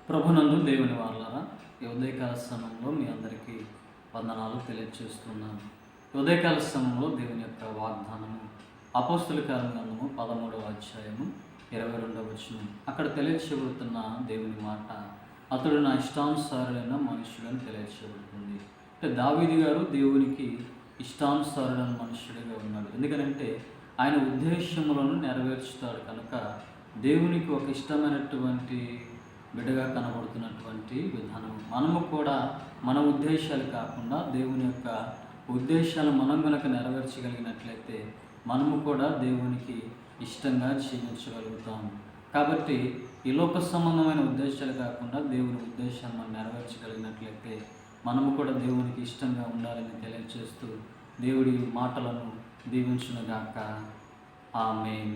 ప్రభునందు దేవుని వాళ్ళారా, ఈ ఉదయకాల సమయంలో మీ అందరికీ వందనాలు తెలియజేస్తున్నాను. ఈ ఉదయకాల సమయంలో దేవుని యొక్క వాగ్దానము అపోస్తుల కార్యగ్రంథము 13వ అధ్యాయము 22వ వచనం. అక్కడ తెలియచేయబడుతున్న దేవుని మాట, అతడు నా ఇష్టానుసారుడైన మనుష్యుడని తెలియచేయబడుతుంది. అంటే దావీదు గారు దేవునికి ఇష్టానుసారుడైన మనుష్యుడిగా ఉన్నాడు. ఎందుకంటే ఆయన ఉద్దేశములను నెరవేర్చుతాడు కనుక దేవునికి ఒక ఇష్టమైనటువంటి బిడ్డగా కనబడుతున్నటువంటి విధానం. మనము కూడా మన ఉద్దేశాలు కాకుండా దేవుని యొక్క ఉద్దేశాలు మనం కనుక నెరవేర్చగలిగినట్లయితే మనము కూడా దేవునికి ఇష్టంగా జీవించగలుగుతాము. కాబట్టి ఈ లోక సంబంధమైన ఉద్దేశాలు కాకుండా దేవుని ఉద్దేశాన్ని మనం నెరవేర్చగలిగినట్లయితే మనము కూడా దేవునికి ఇష్టంగా ఉండాలని తెలియజేస్తూ దేవుడి మాటలను దీవించునుగాక. ఆమేన్.